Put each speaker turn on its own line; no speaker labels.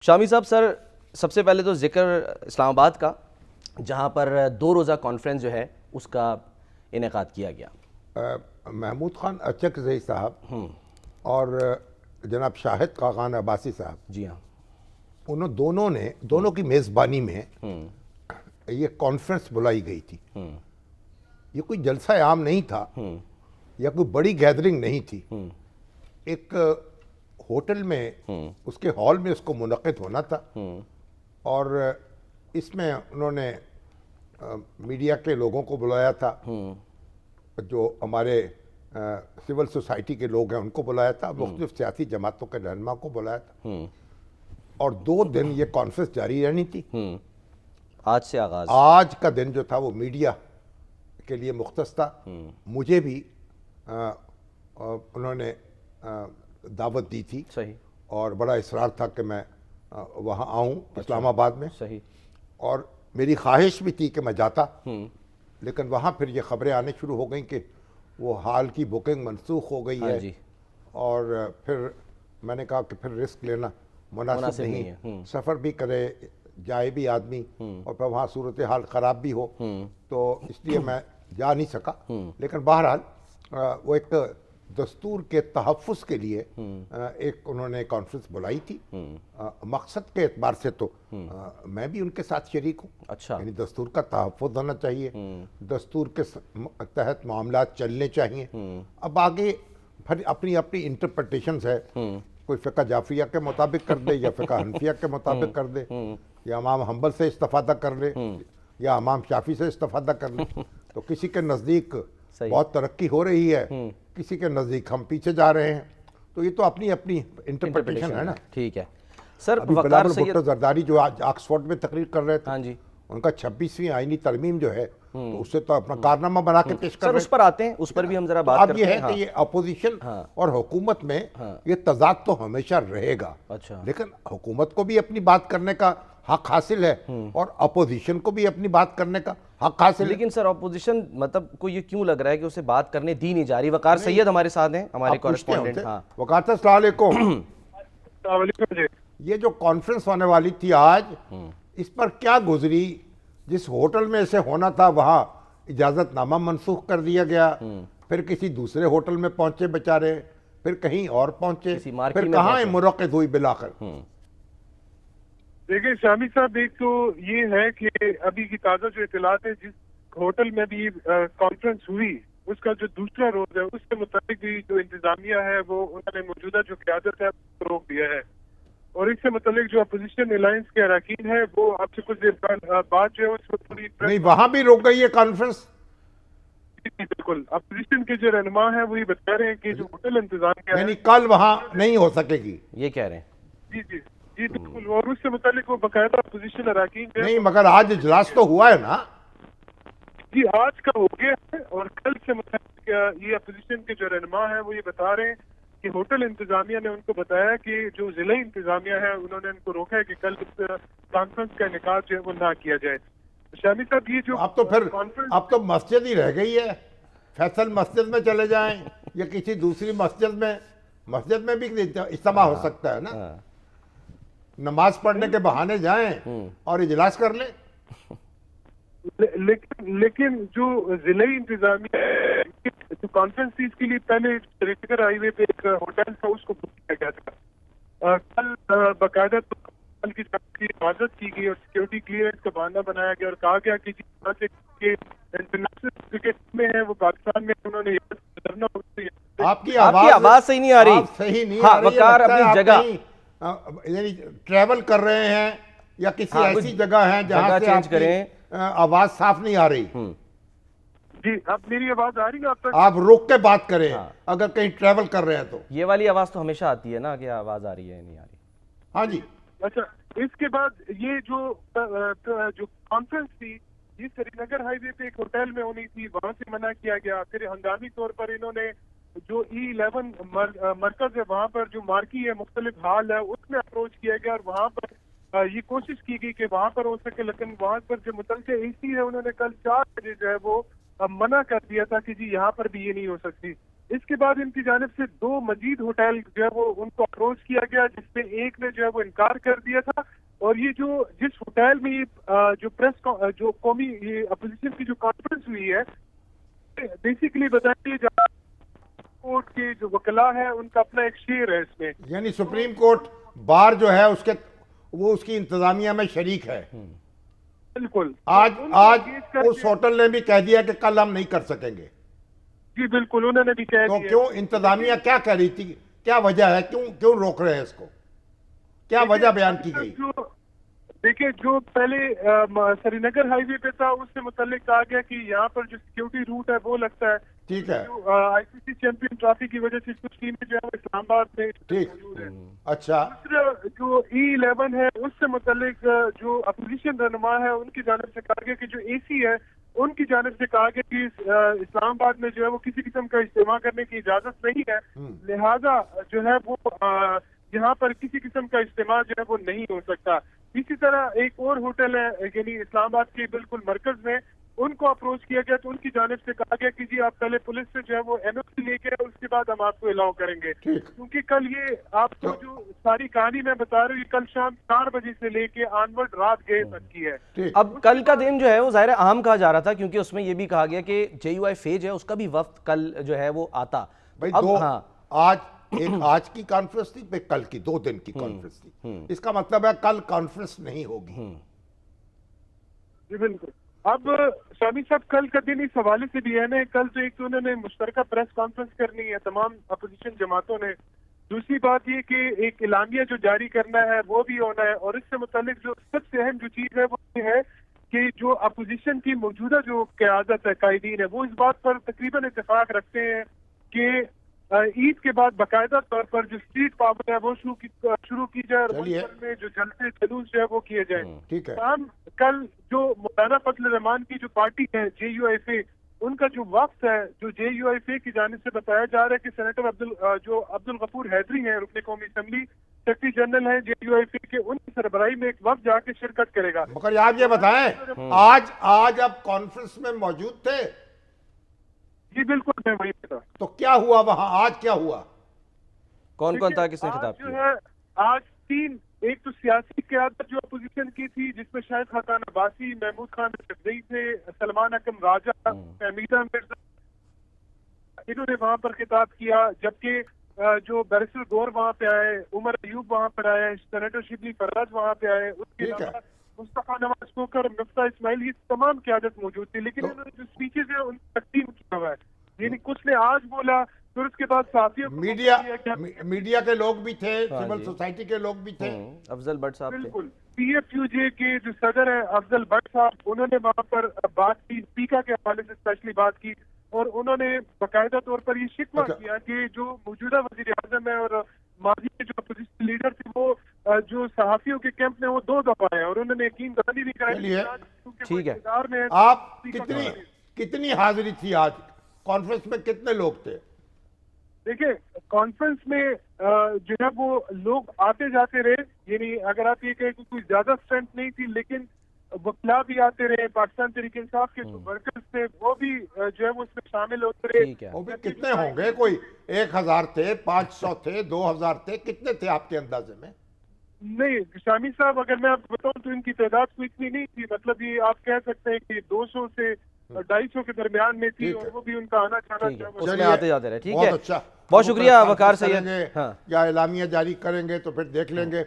شامی صاحب، سر سب سے پہلے تو ذکر اسلام آباد کا، جہاں پر 2 روزہ کانفرنس جو ہے اس کا انعقاد کیا گیا۔
محمود خان اچکزئی صاحب اور جناب شاہد خاقان عباسی صاحب،
جی ہاں،
انہوں دونوں کی میزبانی میں یہ کانفرنس بلائی گئی تھی۔ یہ کوئی جلسہ عام نہیں تھا یا کوئی بڑی گیدرنگ نہیں تھی۔ ایک ہوٹل میں اس کے ہال میں اس کو منعقد ہونا تھا، اور اس میں انہوں نے میڈیا کے لوگوں کو بلایا تھا، جو ہمارے سول سوسائٹی کے لوگ ہیں ان کو بلایا تھا، مختلف سیاسی جماعتوں کے رہنما کو بلایا تھا، اور 2 دن یہ کانفرنس جاری رہنی تھی۔
آج سے آغاز۔
آج کا دن جو تھا وہ میڈیا کے لیے مختص تھا۔ مجھے بھی انہوں نے دعوت دی تھی،
صحیح،
اور بڑا اصرار تھا کہ میں وہاں آؤں اسلام آباد میں،
صحیح،
اور میری خواہش بھی تھی کہ میں جاتا، لیکن وہاں پھر یہ خبریں آنے شروع ہو گئیں کہ وہ ہال کی بکنگ منسوخ ہو گئی ہے،
جی،
اور پھر میں نے کہا کہ پھر رسک لینا مناسب نہیں، سفر بھی کرے جائے بھی آدمی، اور پھر وہاں صورتحال خراب بھی ہو، تو اس لیے میں جا نہیں سکا۔ لیکن بہرحال وہ ایک دستور کے تحفظ کے لیے ایک انہوں نے کانفرنس بلائی تھی۔ مقصد کے اعتبار سے تو میں بھی ان کے ساتھ شریک ہوں،
اچھا،
یعنی دستور کا تحفظ ہونا چاہیے، دستور کے تحت معاملات چلنے چاہیے۔ اب آگے پھر اپنی انٹرپریٹیشنز ہے، کوئی فقہ جعفریہ کے مطابق کر دے یا فقہ حنفیہ کے مطابق کر دے، یا امام حنبل سے استفادہ کر لے یا امام شافعی سے استفادہ کر لے۔ تو کسی کے نزدیک بہت ترقی ہو رہی ہے، کسی کے نزدیک ہم پیچھے جا رہے ہیں، تو یہ تو اپنی انٹرپریٹیشن ہے نا۔
ٹھیک ہے سر۔
ابھی بلال بھٹو زرداری جو آج آکسفورڈ میں تقریر کر رہے تھے،
ہاں جی،
ان کا 26ویں آئینی ترمیم جو ہے، تو اس سے تو اپنا کارنامہ بنا کے پیش کر
سر
رہے
اس پر آتے ہیں، اس پر بھی ہم ذرا بات
اب
کرتے
یہ
ہیں۔
ہے کہ یہ اپوزیشن اور حکومت میں یہ تضاد تو ہمیشہ رہے گا،
اچھا،
لیکن حکومت کو بھی اپنی بات کرنے کا حق حاصل ہے اور اپوزیشن کو بھی اپنی بات کرنے کا حق حاصل ہے۔
لیکن سر اپوزیشن مطلب کو یہ کیوں لگ رہا ہے کہ اسے بات کرنے دی نہیں جا رہی؟ وقار سید ہمارے ساتھ ہیں، ہمارے کورسپونڈنٹ۔ ہاں
وقار صاحب السلام علیکم۔
السلام علیکم جی۔
یہ جو کانفرنس ہونے والی تھی آج، اس پر کیا گزری؟ جس ہوٹل میں اسے ہونا تھا وہاں اجازت نامہ منسوخ کر دیا گیا، پھر کسی دوسرے ہوٹل میں پہنچے بیچارے، پھر کہیں اور پہنچے، پھر کہاں منعقد ہوئی بالآخر؟
دیکھیں شامی صاحب، ایک تو یہ ہے کہ ابھی کی تازہ جو اطلاعات ہے، جس ہوٹل میں بھی کانفرنس ہوئی اس کا جو دوسرا روز ہے، اس کے مطابق بھی جو انتظامیہ ہے وہ انہوں نے موجودہ جو قیادت ہے اس کو روک دیا ہے، اور اس سے متعلق جو اپوزیشن الائنس کے اراکین ہے وہ اب سے کچھ دیر بعد جو ہے اس کو پوری
نہیں، وہاں بھی روک گئی ہے کانفرنس؟
بالکل اپوزیشن کے جو رہنما ہیں وہی بتا رہے ہیں کہ جو ہوٹل انتظامیہ ہے،
یعنی کل وہاں نہیں ہو سکے گی؟
یہ کہہ رہے ہیں۔
جی جی جی بالکل، اور اس سے متعلق وہ باقاعدہ اپوزیشن اراکین جو ہے،
نہیں مگر آج اجلاس تو ہوا ہے نا؟
جی آج کا ہو گیا ہے، اور کل سے متعلق یہ اپوزیشن کے جو رہنما ہیں وہ یہ بتا رہے ہیں کہ ہوٹل انتظامیہ نے ان کو بتایا کہ جو ضلعی انتظامیہ ہے انہوں نے ان کو روکا ہے کہ کل اس کانفرنس کا انعقاد جو ہے وہ نہ کیا جائے۔ شامی صاحب یہ جو
اب تو پھر اب تو مسجد ہی رہ گئی ہے، فیصل مسجد میں چلے جائیں یا کسی دوسری مسجد میں بھی اجتماع ہو سکتا ہے نا، نماز پڑھنے کے بہانے جائیں اور اجلاس کر لیں۔
لیکن جو ضلعی انتظامیہ جو کانفرنس تھی اس کے لیے پہلے ریٹیگر ہائی وے پہ ایک ہوٹل تھا، اس کو بک کیا گیا تھا، کل باقاعدہ کل کی حفاظت کی گئی اور سیکیورٹی کلیئرنس کا بہانہ بنایا گیا اور کہا گیا کہ انٹرنیشنل کرکٹ میں ہے وہ پاکستان میں انہوں نے
آپ کی
آواز صحیح نہیں آ رہی۔
صحیح نہیں
ہاں،
آ رہی ہے،
وقار
لگتا ہے
اپنی
آپ
جگہ
کہیں یعنی ٹریول کر رہے ہیں یا کسی ایسی جگہ ہیں جہاں سے آپ کی آواز صاف نہیں آ رہی۔
جی اب میری آواز آ رہی ہے آپ تک؟
آپ روک کے بات کریں اگر کہیں ٹریول کر رہے ہیں تو۔
یہ والی آواز تو ہمیشہ آتی ہے نا کہ آواز آ رہی ہے نہیں آ رہی۔
ہاں جی،
اچھا، اس کے بعد یہ جو کانفرنس تھی یہ سری نگر ہائی وے پہ ایک ہوٹل میں ہونی تھی، وہاں سے منع کیا گیا۔ پھر ہنگامی طور پر انہوں نے جو E11 مرکز ہے وہاں پر جو مارکی ہے، مختلف ہال ہے، اس میں اپروچ کیا گیا اور وہاں پر یہ کوشش کی گئی کہ وہاں پر ہو سکے، لیکن وہاں پر جو متعلقہ AC ہے انہوں نے کل 4 بجے جو ہے وہ منع کر دیا تھا کہ جی یہاں پر بھی یہ نہیں ہو سکتی۔ اس کے بعد ان کی جانب سے 2 مزید ہوٹل جو ہے وہ ان کو اپروچ کیا گیا، جس میں ایک نے جو ہے وہ انکار کر دیا تھا، اور یہ جو جس ہوٹل میں یہ جو پریس جو قومی یہ اپوزیشن کی جو کانفرنس ہوئی ہے، بیسیکلی بتائیے جہاں کورٹ کے جو وکلاء ہیں ان کا اپنا ایک شیئر ہے اس میں،
یعنی سپریم کورٹ بار جو ہے وہ اس کی انتظامیہ میں شریک ہے.
بالکل.
آج
ان کو
آج
engage کر
اس
کے-
ہوٹل نے بھی کہہ دیا کہ کل ہم نہیں کر سکیں گے.
جی بالکل، انہوں نے بھی کہہ
تو
دیا.
کیوں انتظامیہ کیا کہہ رہی تھی؟ کیا وجہ ہے؟ کیوں روک رہے ہیں اس کو؟ کیا وجہ بیان کی گئی؟
دیکھیں جو پہلے سری نگر ہائی وے پہ تھا، اس سے متعلق کہا گیا کہ یہاں پر جو سیکیورٹی روٹ ہے وہ لگتا ہے.
ٹھیک ہے.
جو آئی سی سی چیمپئن ٹرافی کی وجہ سے کچھ ٹیمیں جو ہے وہ اسلام آباد میں
ٹھیک.
موجود ہیں.
اچھا.
دوسرا جو E11 ہے اس سے متعلق جو اپوزیشن رہنما ہے ان کی جانب سے کہا گیا کہ جو اے سی ہے ان کی جانب سے کہا گیا کہ اسلام آباد میں جو ہے وہ کسی قسم کا اجتماع کرنے کی اجازت نہیں ہے، لہذا جو ہے وہ یہاں پر کسی قسم کا اجتماع جو ہے وہ نہیں ہو سکتا. اسی طرح ایک اور ہوٹل ہے یعنی اسلام آباد کے بالکل مرکز میں، ان کو اپروچ کیا گیا تو ان کی جانب سے کہا گیا کہ جی آپ پہلے پولیس سے جو ہے وہ این او سی لے کے اس کے بعد ہم آپ کو الاؤ کریں گے، کیونکہ کل یہ آپ کو جو ساری کہانی میں بتا رہا ہوں یہ کل شام 4 بجے سے لے کے آنورڈ رات گئے تک کی ہے.
اب کل کا دن جو ہے وہ ظاہر اہم کہا جا رہا تھا، کیونکہ اس میں یہ بھی کہا گیا کہ جے یو آئی فیج ہے اس کا بھی وفد کل جو ہے وہ آتا.
بھائی
اب
دو
ہاں
ایک آج کی کانفرنس تھی، پھر کل کی 2 دن کی کانفرنس تھی. اس کا مطلب ہے کل کانفرنس نہیں ہوگی.
جی بالکل. اب شامی صاحب کل کا دن اس حوالے سے بھی ہے نا، کل تو ایک تو انہوں نے مشترکہ پریس کانفرنس کرنی ہے تمام اپوزیشن جماعتوں نے، دوسری بات یہ کہ ایک اعلامیہ جو جاری کرنا ہے وہ بھی ہونا ہے، اور اس سے متعلق جو سب سے اہم جو چیز ہے وہ یہ ہے کہ جو اپوزیشن کی موجودہ جو قیادت ہے، قائدین ہے، وہ اس بات پر تقریباً اتفاق رکھتے ہیں کہ عید کے بعد باقاعدہ طور پر جو اسٹریٹ پاور ہے وہ شروع کی جائے اور ملک میں جو جلسے جلوس جو ہے وہ کیے جائیں.
ٹھیک ہے.
کل جو مولانا فضل الرحمان کی جو پارٹی ہے جے یو ایف اے، ان کا جو وقت ہے جو جے یو ایف اے کی جانب سے بتایا جا رہا ہے کہ سینیٹر عبد الغفور حیدری ہیں، رکن قومی اسمبلی، سیکرٹری جنرل ہیں جے یو ایف اے کے، ان کی سربراہی میں ایک وفد جا کے شرکت کرے گا.
مگر آپ یہ بتائیں آج آپ کانفرنس میں موجود تھے؟
جی بالکل میں وہی تھا.
تو کیا ہوا وہاں؟ آج کیا ہوا؟
کون تھا، کس نے خطاب
جو
کیا؟
ہے آج 3، ایک تو سیاسی قیادت جو اپوزیشن کی تھی جس میں شاہد خاقان عباسی، محمود خان اشرفی تھے، سلمان حکم راجہ، فہمیدہ مرزا، انہوں نے وہاں پر خطاب کیا، جبکہ جو بیرسٹر گور وہاں پہ آئے، عمر ایوب وہاں پر آئے، سینیٹر شبلی فراز وہاں پہ آئے، اس کے علاوہ مصطفیٰ نواز کوکر، مفتاح اسماعیل، یہ تمام قیادت موجود تھی. لیکن انہوں نے جو سپیچز ہیں ان کو تقسیم کیا ہوا ہے، یعنی کچھ نے آج بولا، پھر اس کے بعد صحافیوں کو
میڈیا کے لوگ بھی تھے، سول سوسائٹی کے لوگ بھی تھے.
افضل بٹ صاحب تھے.
بالکل. پی ایف یو جے کے جو صدر ہیں افضل بٹ صاحب، انہوں نے وہاں پر بات کی، اسپیکر کے حوالے سے اسپیشلی بات کی، اور انہوں نے باقاعدہ طور پر یہ شکوہ کیا کہ جو موجودہ وزیر اعظم ہے اور ماضی کے جو اپوزیشن لیڈر تھے وہ جو صحافیوں کے کیمپ میں وہ 2 دفعہ آئے، اور انہوں نے یقین دہانی بھی کرائی.
ٹھیک ہے.
آپ کتنی حاضری تھی آج کانفرنس میں؟ کتنے لوگ تھے؟
دیکھیں کانفرنس میں جو ہے وہ لوگ آتے جاتے رہے، یعنی اگر آپ یہ کہیں کہ کوئی زیادہ اسٹرینتھ نہیں تھی، لیکن وکلا بھی آتے رہے، پاکستان تحریک انصاف کے جو ورکرز تھے وہ بھی جو ہے وہ اس میں شامل ہوتے رہے.
وہ بھی کتنے ہوں گے؟ کوئی 1000 تھے، 500 تھے، 2000 تھے؟ کتنے تھے آپ کے اندازے میں؟
نہیں شامی صاحب، اگر میں آپ کو بتاؤں تو ان کی تعداد کوئی اتنی نہیں تھی، مطلب یہ آپ کہہ سکتے ہیں کہ 200 سے 250 کے درمیان میں تھی، اور وہ بھی ان کا آنا جانا
اس میں آتے جاتے رہے. ٹھیک ہے،
بہت اچھا.
بہت شکریہ وقار سید.
یا اعلامیہ جاری کریں گے تو پھر دیکھ لیں گے.